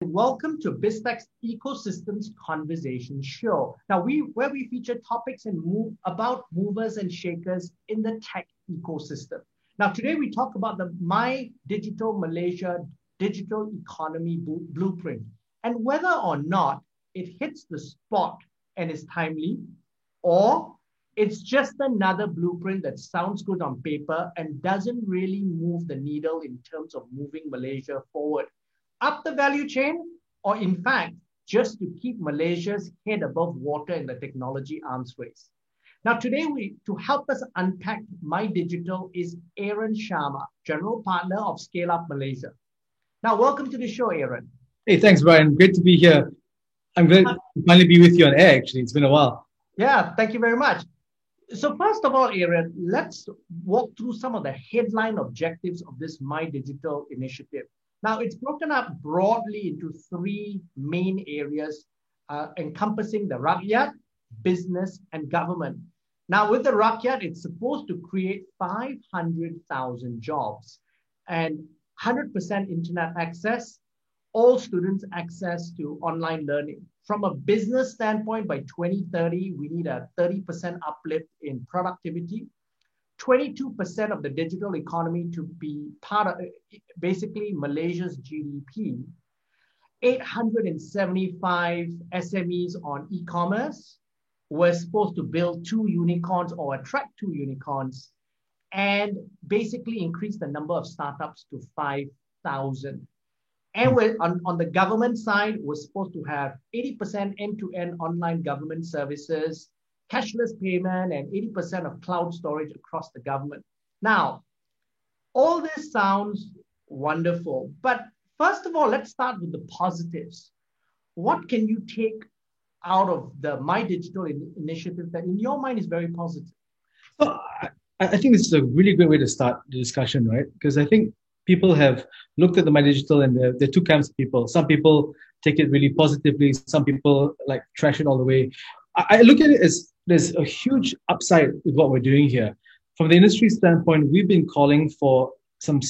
welcome to BizTech's Ecosystems Conversation Show. Now, where we feature topics and about movers and shakers in the tech ecosystem. Now, today we talk about the My Digital Malaysia digital economy blueprint and whether or not it hits the spot and is timely, or it's just another blueprint that sounds good on paper and doesn't really move the needle in terms of moving Malaysia forward up the value chain, or in fact, just to keep Malaysia's head above water in the technology arms race. Now, today, to help us unpack My Digital is Aaron Sharma, General Partner of Scale Up Malaysia. Now, welcome to the show, Aaron. Hey, thanks, Brian. Great to be here. I'm glad to finally be with you on air, actually. It's been a while. Yeah, thank you very much. So first of all, Aaron, let's walk through some of the headline objectives of this My Digital initiative. Now, it's broken up broadly into three main areas, encompassing the Rakyat, business, and government. Now, with the Rakyat, it's supposed to create 500,000 jobs and 100% internet access, all students access to online learning. From a business standpoint, by 2030, we need a 30% uplift in productivity, 22% of the digital economy to be part of basically Malaysia's GDP, 875 SMEs on e-commerce. We're supposed to build 2 unicorns or attract 2 unicorns and basically increase the number of startups to 5,000. And we're on the government side, we're supposed to have 80% end-to-end online government services, cashless payment, and 80% of cloud storage across the government. Now, all this sounds wonderful, but first of all, let's start with the positives. What can you take out of the My Digital initiative that in your mind is very positive? Well, I think this is a really great way to start the discussion, right? Because I think people have looked at the My Digital and there are two camps of people. Some people take it really positively. Some people like trash it all the way. I look at it as there's a huge upside with what we're doing here. From the industry standpoint, we've been calling for some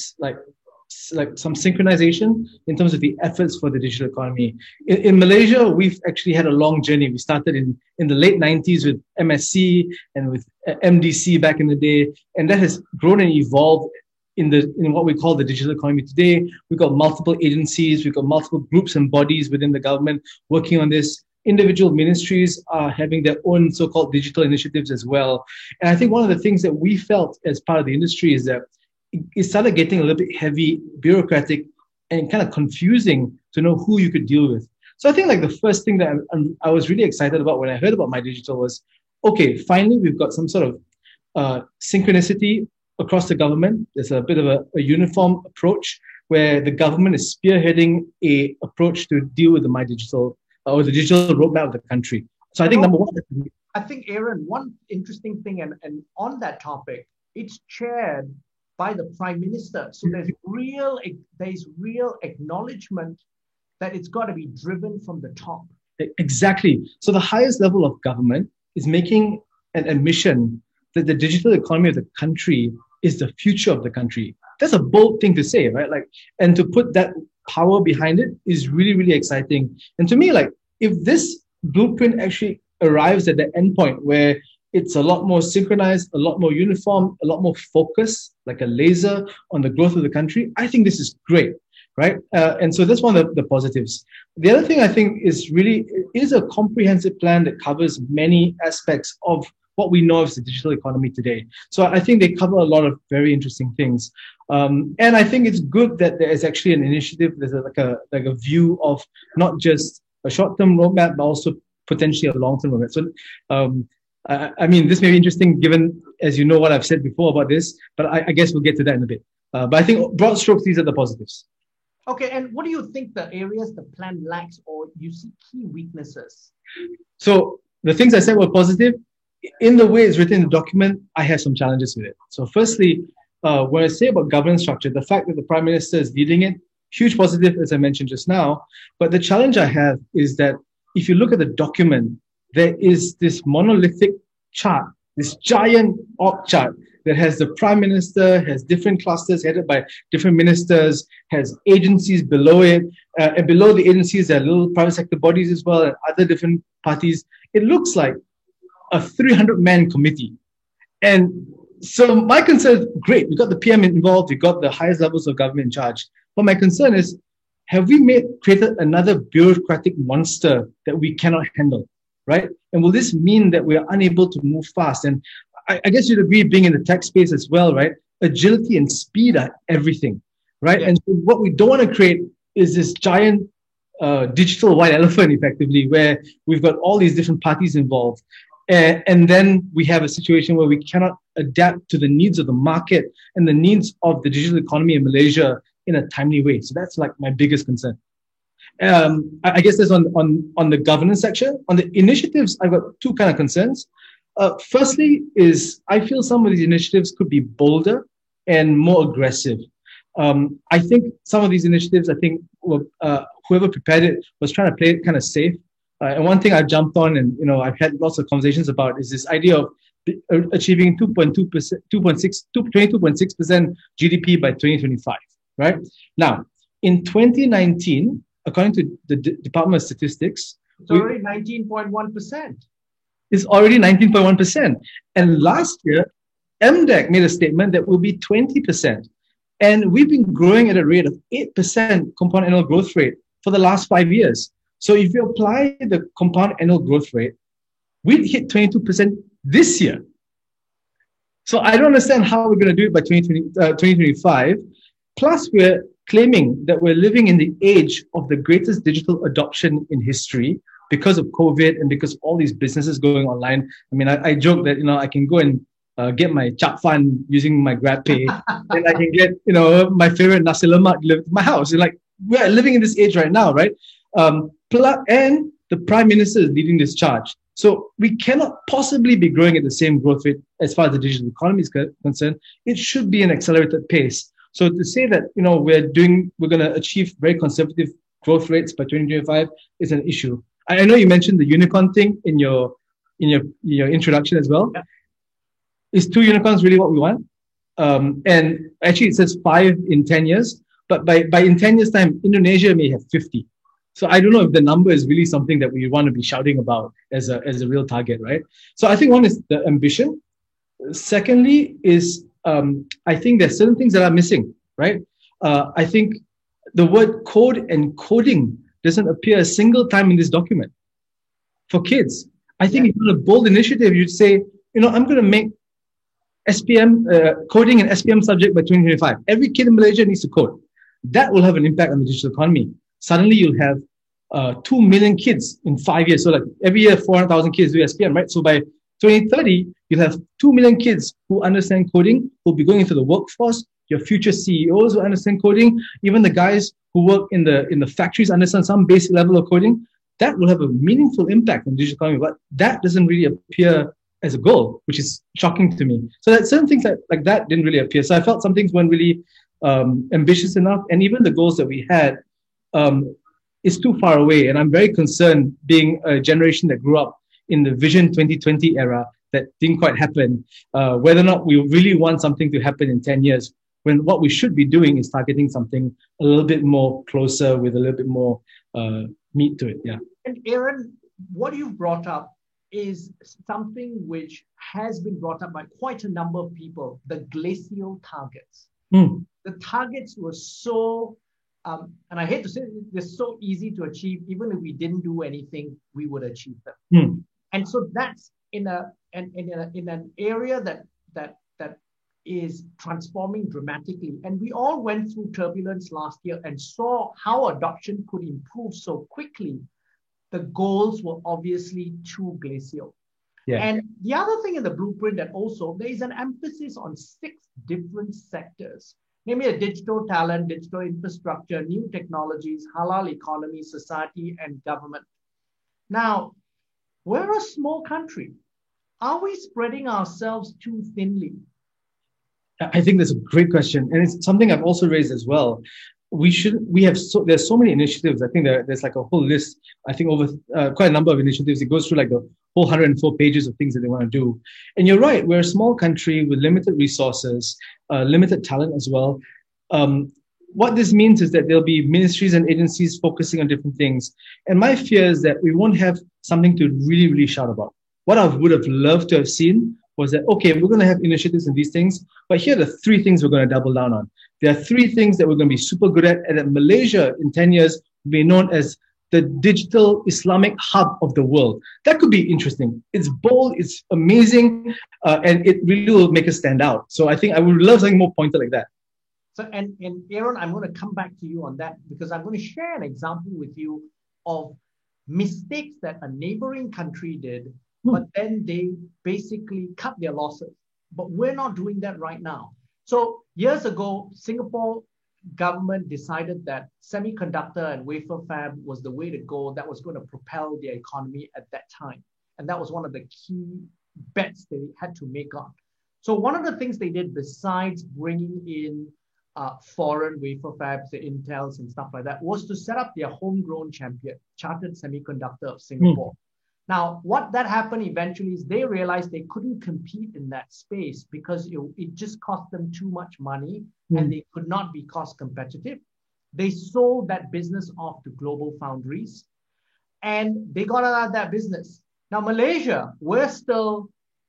some synchronization in terms of the efforts for the digital economy. In Malaysia, we've actually had a long journey. We started in the late 90s with MSC and with MDC back in the day, and that has grown and evolved in what we call the digital economy today. We've got multiple agencies, we've got multiple groups and bodies within the government working on this. Individual ministries are having their own so-called digital initiatives as well. And I think one of the things that we felt as part of the industry is that it started getting a little bit heavy, bureaucratic, and kind of confusing to know who you could deal with. So I think like the first thing that I was really excited about when I heard about My Digital was, okay, finally we've got some sort of synchronicity across the government. There's a bit of a uniform approach where the government is spearheading a approach to deal with the My Digital or the digital roadmap of the country. So I think number one. I think, Aaron, one interesting thing, and on that topic, it's chaired by the Prime Minister. So there's real acknowledgement that it's got to be driven from the top. Exactly. So the highest level of government is making an admission that the digital economy of the country is the future of the country. That's a bold thing to say, right? And to put that power behind it is really, really exciting. And to me, if this blueprint actually arrives at the endpoint where it's a lot more synchronized, a lot more uniform, a lot more focused, like a laser on the growth of the country, I think this is great, right? And so that's one of the positives. The other thing I think is a comprehensive plan that covers many aspects of what we know as the digital economy today. So I think they cover a lot of very interesting things. And I think it's good that there is actually an initiative, there's like a view of not just a short-term roadmap, but also potentially a long-term roadmap. So, I mean, this may be interesting given, as you know, what I've said before about this, but I guess we'll get to that in a bit. But I think broad strokes, these are the positives. Okay, and what do you think the areas the plan lacks or you see key weaknesses? So the things I said were positive. In the way it's written in the document, I have some challenges with it. So firstly, when I say about governance structure, the fact that the Prime Minister is leading it, huge positive, as I mentioned just now. But the challenge I have is that if you look at the document, there is this monolithic chart, this giant org chart that has the prime minister, has different clusters headed by different ministers, has agencies below it, and below the agencies there are little private sector bodies as well and other different parties. It looks like a 300-man committee. And so my concern is, great, we got the PM involved, we got the highest levels of government in charge. But my concern is, have we created another bureaucratic monster that we cannot handle, right? And will this mean that we are unable to move fast? And I guess you'd agree, being in the tech space as well, right? Agility and speed are everything, right? Yeah. And so what we don't want to create is this giant digital white elephant, effectively, where we've got all these different parties involved. And then we have a situation where we cannot adapt to the needs of the market and the needs of the digital economy in Malaysia in a timely way. So that's like my biggest concern. I guess that's on the governance section. On the initiatives, I've got two kind of concerns. Firstly is I feel some of these initiatives could be bolder and more aggressive. I think some of these initiatives, whoever prepared it was trying to play it kind of safe. And one thing I've jumped on and, I've had lots of conversations about is this idea of achieving 22.6% GDP by 2025, right? Now, in 2019, according to the Department of Statistics, it's already 19.1%. It's already 19.1%. And last year, MDEC made a statement that will be 20%. And we've been growing at a rate of 8% compound annual growth rate for the last 5 years. So if you apply the compound annual growth rate, we'd hit 22% this year. So I don't understand how we're going to do it by 2025. Plus, we're claiming that we're living in the age of the greatest digital adoption in history because of COVID and because all these businesses going online. I mean, I joke that, I can go and get my chap fund using my GrabPay and I can get, my favorite nasi lemak delivered to my house. And like, we're living in this age right now, right? And the Prime Minister is leading this charge. So we cannot possibly be growing at the same growth rate as far as the digital economy is concerned. It should be an accelerated pace. So to say that, we're going to achieve very conservative growth rates by 2025 is an issue. I know you mentioned the unicorn thing in your introduction as well. Yeah. Is 2 unicorns really what we want? And actually it says 5 in 10 years, but by in 10 years time, Indonesia may have 50. So I don't know if the number is really something that we want to be shouting about as a real target, right? So I think one is the ambition. Secondly is, I think there's certain things that are missing, right? I think the word code and coding doesn't appear a single time in this document. For kids, I think if you want a bold initiative, you'd say, I'm going to make SPM, coding and SPM subject by 2025. Every kid in Malaysia needs to code. That will have an impact on the digital economy. Suddenly you'll have 2 million kids in 5 years. So like every year, 400,000 kids do SPM, right? So by 2030, you'll have 2 million kids who understand coding, who'll be going into the workforce. Your future CEOs will understand coding. Even the guys who work in the factories understand some basic level of coding. That will have a meaningful impact on the digital economy. But that doesn't really appear as a goal, which is shocking to me. So that certain things like that didn't really appear. So I felt some things weren't really ambitious enough. And even the goals that we had is too far away. And I'm very concerned, being a generation that grew up in the Vision 2020 era that didn't quite happen, whether or not we really want something to happen in 10 years, when what we should be doing is targeting something a little bit more closer with a little bit more meat to it. Yeah. And Aaron, what you've brought up is something which has been brought up by quite a number of people, the glacial targets. The targets were so, and I hate to say it, they're so easy to achieve. Even if we didn't do anything, we would achieve them. And so that's in an area that is transforming dramatically. And we all went through turbulence last year and saw how adoption could improve so quickly. The goals were obviously too glacial. Yeah. And the other thing in the blueprint that also, there is an emphasis on 6 different sectors, namely a digital talent, digital infrastructure, new technologies, halal economy, society, and government. Now, we're a small country. Are we spreading ourselves too thinly? I think that's a great question. And it's something I've also raised as well. there's so many initiatives. I think there's like a whole list. I think over quite a number of initiatives. It goes through like the whole 104 pages of things that they want to do. And you're right, we're a small country with limited resources, limited talent as well. What this means is that there'll be ministries and agencies focusing on different things. And my fear is that we won't have something to really, really shout about. What I would have loved to have seen was that, okay, we're going to have initiatives in these things, but here are the three things we're going to double down on. There are three things that we're going to be super good at, and that Malaysia in 10 years will be known as the digital Islamic hub of the world. That could be interesting. It's bold, it's amazing, and it really will make us stand out. So I think I would love something more pointed like that. So, and Aaron, I'm going to come back to you on that because I'm going to share an example with you of mistakes that a neighboring country did, but then they basically cut their losses. But we're not doing that right now. So years ago, Singapore government decided that semiconductor and wafer fab was the way to go. That was going to propel their economy at that time. And that was one of the key bets they had to make on. So one of the things they did besides bringing in foreign wafer fabs, the Intels and stuff like that, was to set up their homegrown champion, Chartered Semiconductor of Singapore. Now, what that happened eventually is they realized they couldn't compete in that space because it just cost them too much money and they could not be cost competitive. They sold that business off to Global Foundries and they got out of that business. Now, Malaysia, we're still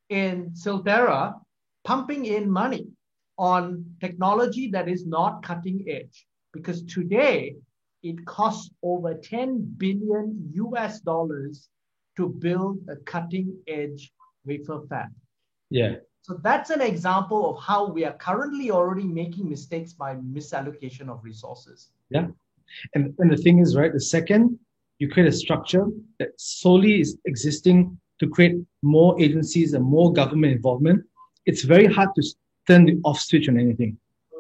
in Silterra pumping in money on technology that is not cutting edge because today it costs over 10 billion US dollars to build a cutting-edge wafer fab. Yeah. So that's an example of how we are currently already making mistakes by misallocation of resources. Yeah. And the thing is, right, the second you create a structure that solely is existing to create more agencies and more government involvement, it's very hard to turn the off switch on anything.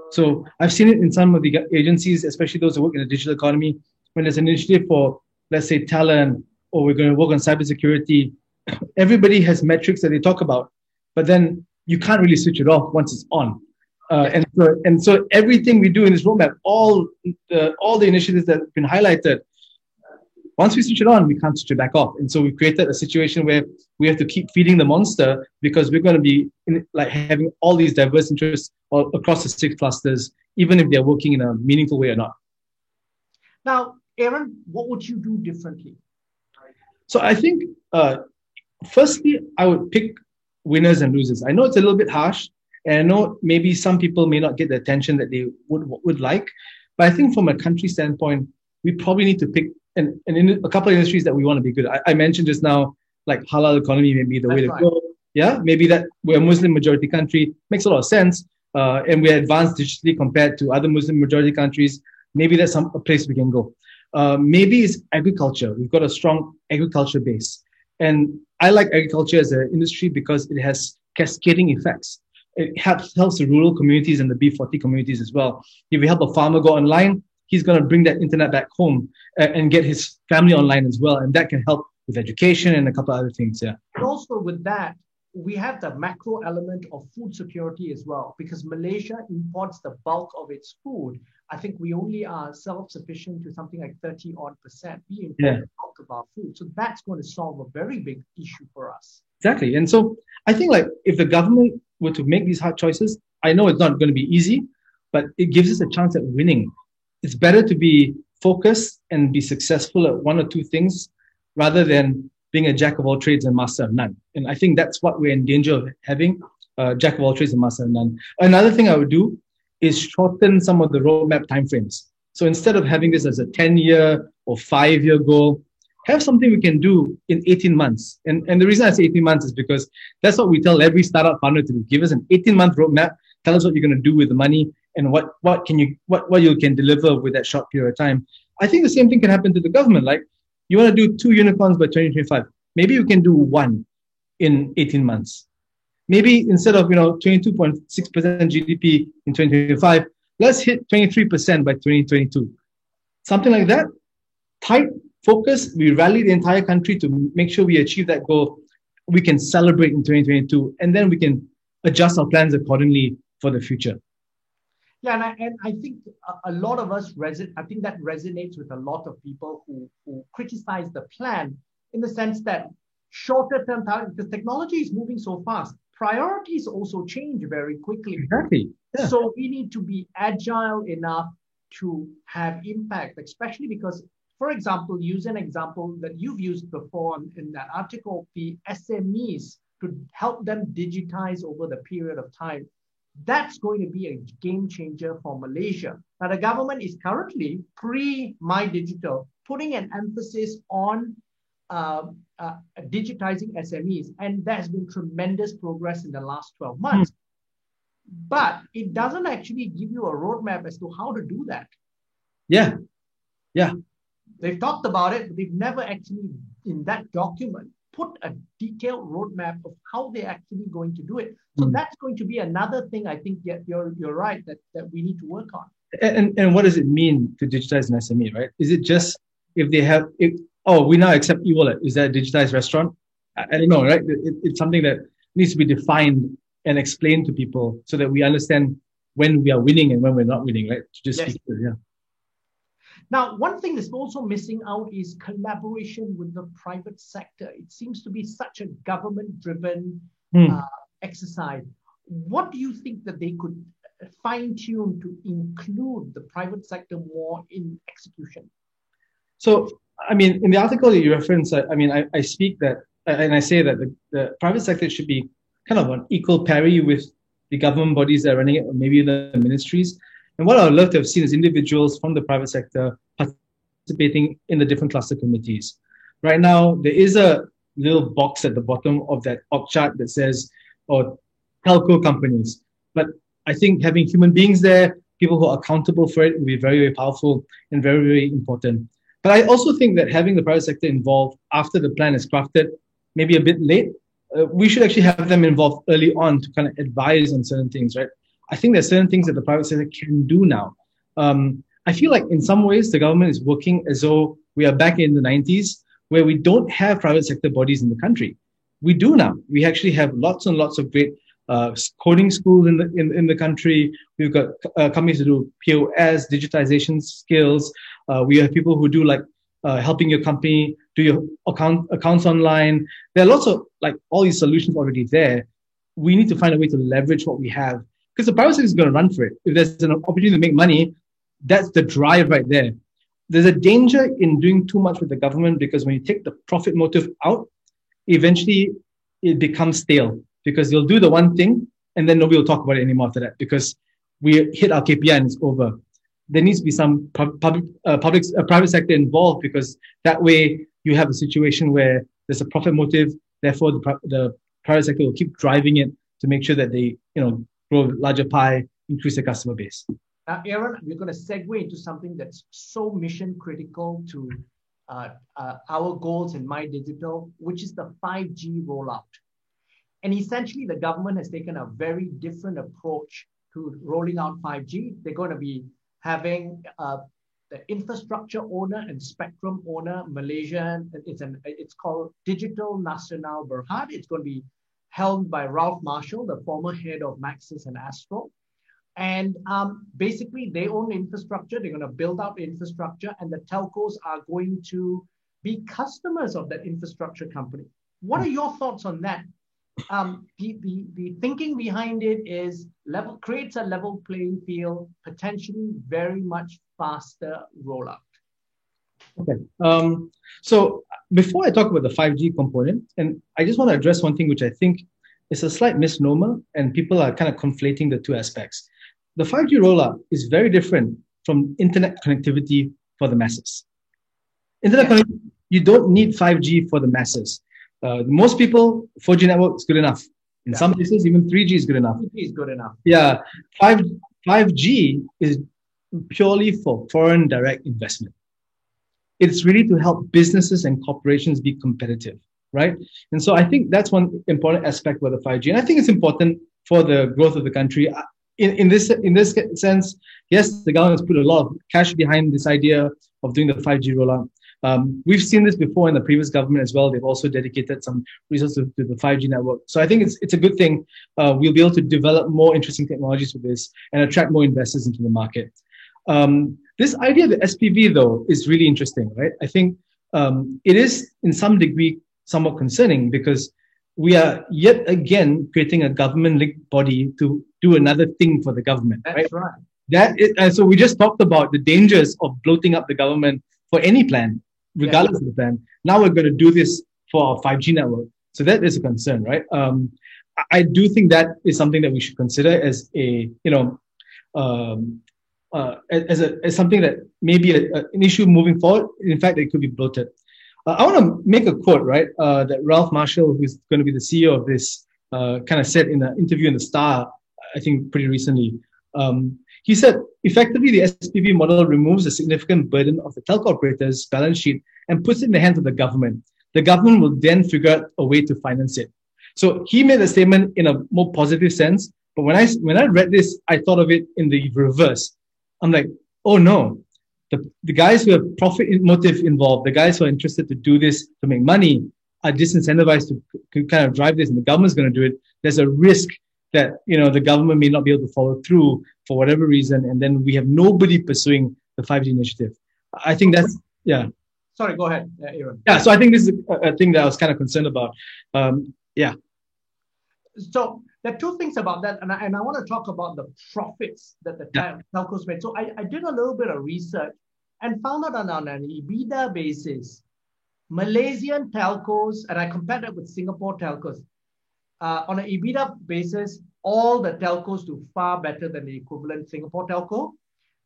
So I've seen it in some of the agencies, especially those who work in the digital economy, when there's an initiative for, let's say, talent, or we're going to work on cybersecurity. Everybody has metrics that they talk about, but then you can't really switch it off once it's on. And so everything we do in this roadmap, all the initiatives that have been highlighted, once we switch it on, we can't switch it back off. And so we created a situation where we have to keep feeding the monster because we're going to be having all these diverse interests all across the 6 clusters, even if they're working in a meaningful way or not. Now, Aaron, what would you do differently? So I think, firstly, I would pick winners and losers. I know it's a little bit harsh, and I know maybe some people may not get the attention that they would like, but I think from a country standpoint, we probably need to pick a couple of industries that we want to be good at. I mentioned just now, like halal economy may be the way to go. Yeah, maybe that we're a Muslim majority country makes a lot of sense, and we're advanced digitally compared to other Muslim majority countries. Maybe that's a place we can go. Maybe it's agriculture. We've got a strong agriculture base. And I like agriculture as an industry because it has cascading effects. It helps the rural communities and the B40 communities as well. If we help a farmer go online, he's going to bring that internet back home and get his family online as well. And that can help with education and a couple of other things. Yeah. And also with that, we have the macro element of food security as well, because Malaysia imports the bulk of its food. I think we only are self-sufficient to something like 30-odd%. We import the bulk of our food. So that's going to solve a very big issue for us. Exactly. And so I think if the government were to make these hard choices, I know it's not going to be easy, but it gives us a chance at winning. It's better to be focused and be successful at one or two things rather than being a jack of all trades and master of none. And I think that's what we're in danger of having, jack of all trades and master of none. Another thing I would do is shorten some of the roadmap timeframes. So instead of having this as a 10-year or 5-year goal, have something we can do in 18 months. And the reason I say 18 months is because that's what we tell every startup founder to do. Give us an 18-month roadmap, tell us what you're going to do with the money and what you can deliver with that short period of time. I think the same thing can happen to the government. Like, you want to do 2 unicorns by 2025. Maybe you can do 1 in 18 months. Maybe instead of 22.6% GDP in 2025, let's hit 23% by 2022. Something like that. Tight focus. We rally the entire country to make sure we achieve that goal. We can celebrate in 2022, and then we can adjust our plans accordingly for the future. Yeah, and I think a lot of us I think that resonates with a lot of people who criticize the plan in the sense that shorter term target, because technology is moving so fast, priorities also change very quickly. Exactly. Yeah. So we need to be agile enough to have impact, especially because, for example, use an example that you've used before in that article, the SMEs to help them digitize over the period of time. That's going to be a game changer for Malaysia. Now, the government is currently My Digital putting an emphasis on uh, digitizing SMEs, and there's been tremendous progress in the last 12 months. But it doesn't actually give you a roadmap as to how to do that. Yeah. Yeah. They've talked about it, but they've never actually, in that document, put a detailed roadmap of how they're actually going to do it. So that's going to be another thing I think you're right that we need to work on. And what does it mean to digitize an SME, right? Is it just if they have, we now accept e-wallet. Is that a digitized restaurant? I don't know, right? It's something that needs to be defined and explained to people so that we understand when we are winning and when we're not winning, right? To just speak clear, yeah. Now, one thing that's also missing out is collaboration with the private sector. It seems to be such a government-driven exercise. What do you think that they could fine-tune to include the private sector more in execution? So, I mean, in the article that you reference, I speak that, and I say that the private sector should be kind of on equal parity with the government bodies that are running it, or maybe the ministries. And what I would love to have seen is individuals from the private sector participating in the different cluster committees. Right now, there is a little box at the bottom of that org chart that says, telco companies. But I think having human beings there, people who are accountable for it, will be very, very powerful and very, very important. But I also think that having the private sector involved after the plan is crafted, maybe a bit late, we should actually have them involved early on to kind of advise on certain things, right? I think there's certain things that the private sector can do now. I feel like in some ways the government is working as though we are back in the 90s where we don't have private sector bodies in the country. We do now. We actually have lots and lots of great coding schools in the country. We've got companies to do POS, digitization skills. We have people who do like helping your company do your accounts online. There are lots of like all these solutions already there. We need to find a way to leverage what we have because the private sector is going to run for it. If there's an opportunity to make money, that's the drive right there. There's a danger in doing too much with the government because when you take the profit motive out, eventually it becomes stale because they'll do the one thing and then nobody will talk about it anymore after that because we hit our KPI and it's over. There needs to be some private sector involved because that way you have a situation where there's a profit motive. Therefore, the private sector will keep driving it to make sure that they, grow a larger pie, increase their customer base. Now, Aaron, we're going to segue into something that's so mission critical to our goals in My Digital, which is the 5G rollout. And essentially, the government has taken a very different approach to rolling out 5G. They're going to be having the infrastructure owner and spectrum owner, Malaysian. It's called Digital Nasional Berhad. It's going to be held by Ralph Marshall, the former head of Maxis and Astro. And basically, they own infrastructure. They're going to build out infrastructure, and the telcos are going to be customers of that infrastructure company. What are your thoughts on that? The thinking behind it is creates a level playing field, potentially very much faster rollout. Okay. So before I talk about the 5G component, and I just want to address one thing which I think is a slight misnomer, and people are kind of conflating the two aspects. The 5G rollout is very different from internet connectivity for the masses. Connectivity, you don't need 5G for the masses. Most people, 4G network is good enough. In some places, even 3G is good enough. 3G is good enough. Yeah. 5G is purely for foreign direct investment. It's really to help businesses and corporations be competitive, right? And so I think that's one important aspect with the 5G. And I think it's important for the growth of the country. In this sense, yes, the government has put a lot of cash behind this idea of doing the 5G rollout. We've seen this before in the previous government as well. They've also dedicated some resources to the 5G network. So I think it's a good thing. We'll be able to develop more interesting technologies with this and attract more investors into the market. This idea of the SPV, though, is really interesting, right? I think it is, in some degree, somewhat concerning because we are yet again creating a government-linked body to do another thing for the government. That's right. And so we just talked about the dangers of bloating up the government for any plan, regardless of the plan. Now we're going to do this for our 5G network. So that is a concern, right? I do think that is something that we should consider as a, as something that may be an issue moving forward. In fact, it could be bloated. I want to make a quote, right, that Ralph Marshall, who's going to be the CEO of this, kind of said in an interview in The Star, I think pretty recently. He said, effectively, the SPV model removes a significant burden of the telco operator's balance sheet and puts it in the hands of the government. The government will then figure out a way to finance it. So he made a statement in a more positive sense. But when I read this, I thought of it in the reverse. I'm like, oh no, the guys who have profit motive involved, the guys who are interested to do this to make money are disincentivized to kind of drive this, and the government's going to do it. There's a risk that, the government may not be able to follow through for whatever reason, and then we have nobody pursuing the 5G initiative. I think that's, yeah. Sorry, go ahead, Aaron. Yeah, so I think this is a thing that I was kind of concerned about. Yeah. So there are two things about that, and I want to talk about the profits that the telcos made. So I did a little bit of research and found out on an EBITDA basis, Malaysian telcos, and I compared that with Singapore telcos, on an EBITDA basis, all the telcos do far better than the equivalent Singapore telco.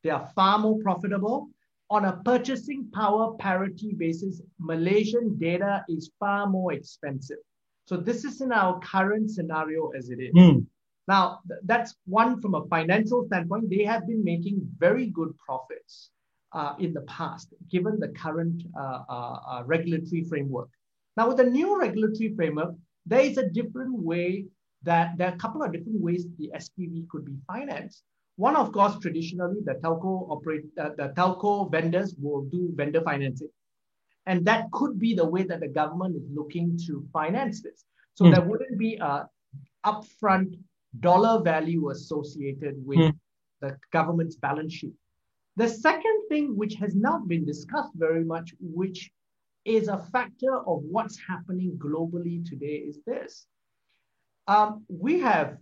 They are far more profitable. On a purchasing power parity basis, Malaysian data is far more expensive. So this is in our current scenario as it is. Now, that's one from a financial standpoint. They have been making very good profits in the past, given the current regulatory framework. Now, with the new regulatory framework, there is a different way that there are a couple of different ways the SPV could be financed. One, of course, traditionally, the telco vendors will do vendor financing. And that could be the way that the government is looking to finance this. So there wouldn't be a upfront dollar value associated with the government's balance sheet. The second thing, which has not been discussed very much, which is a factor of what's happening globally today, is this. We have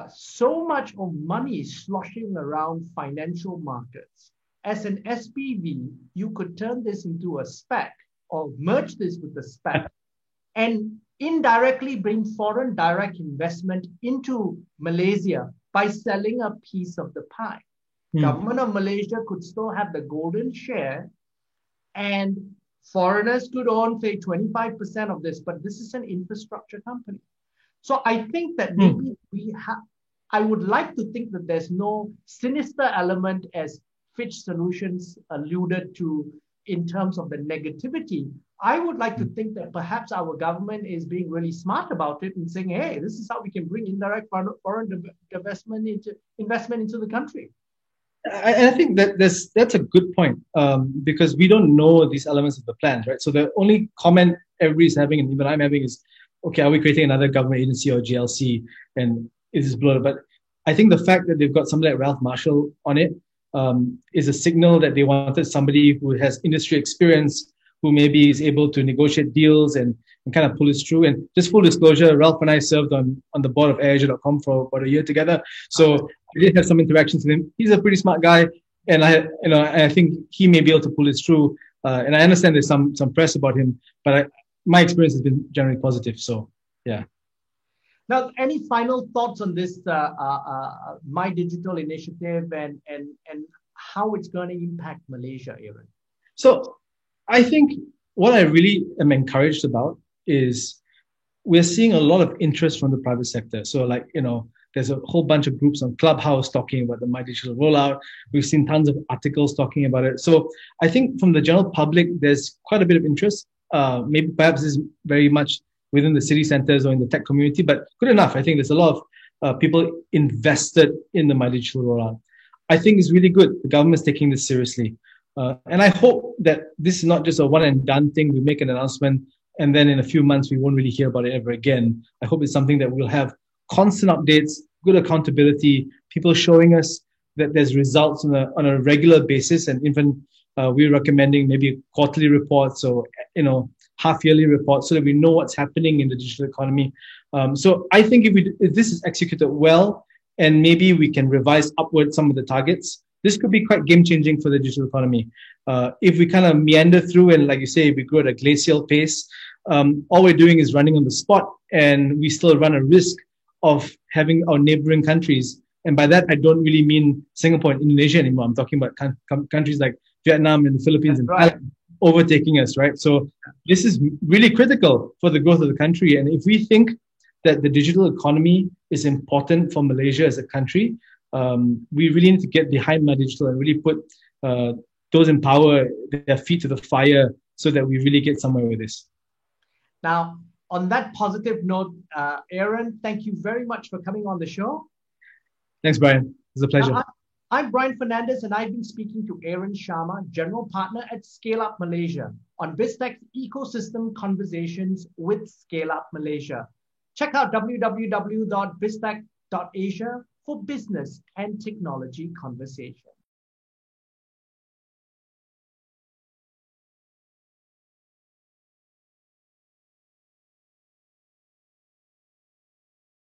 so much of money sloshing around financial markets. As an SPV, you could turn this into a SPAC or merge this with the SPAC and indirectly bring foreign direct investment into Malaysia by selling a piece of the pie. Government of Malaysia could still have the golden share and foreigners could own, say, 25% of this, but this is an infrastructure company. So I think that maybe I would like to think that there's no sinister element as Fitch Solutions alluded to in terms of the negativity. I would like to think that perhaps our government is being really smart about it and saying, hey, this is how we can bring indirect foreign investment into the country. I think that that's a good point, because we don't know these elements of the plan, right? So the only comment everybody's having, and even I'm having, is, okay, are we creating another government agency or GLC, and is this bloated? But I think the fact that they've got somebody like Ralph Marshall on it is a signal that they wanted somebody who has industry experience, who maybe is able to negotiate deals and kind of pull this through. And just full disclosure, Ralph and I served on the board of AirAsia.com for about a year together. So I did have some interactions with him. He's a pretty smart guy, and I think he may be able to pull this through. And I understand there's some press about him, but my experience has been generally positive. So yeah. Now, any final thoughts on this My Digital initiative and how it's going to impact Malaysia, Aaron? So I think what I really am encouraged about is we're seeing a lot of interest from the private sector. So there's a whole bunch of groups on Clubhouse talking about the My Digital rollout. We've seen tons of articles talking about it. So I think from the general public, there's quite a bit of interest. Maybe perhaps is very much within the city centers or in the tech community, but good enough. I think there's a lot of people invested in the My Digital rollout. I think it's really good. The government's taking this seriously. And I hope that this is not just a one and done thing. We make an announcement and then in a few months, we won't really hear about it ever again. I hope it's something that we'll have constant updates, good accountability, people showing us that there's results on a regular basis. And even we're recommending maybe quarterly reports or, half-yearly reports so that we know what's happening in the digital economy. So I think if this is executed well, and maybe we can revise upward some of the targets, this could be quite game-changing for the digital economy. If we kind of meander through and, like you say, we grow at a glacial pace, all we're doing is running on the spot, and we still run a risk of having our neighboring countries. And by that, I don't really mean Singapore and Indonesia anymore. I'm talking about countries like Vietnam and the Philippines and Thailand overtaking us, right? So this is really critical for the growth of the country. And if we think that the digital economy is important for Malaysia as a country, we really need to get behind MyDigital and really put those in power, their feet to the fire, so that we really get somewhere with this. Now, on that positive note, Aaron, thank you very much for coming on the show. Thanks, Brian. It's a pleasure. Now, I'm Brian Fernandez, and I've been speaking to Aaron Sharma, General Partner at Scale Up Malaysia, on BizTech's Ecosystem Conversations with Scale Up Malaysia. Check out www.biztech.asia for business and technology conversations.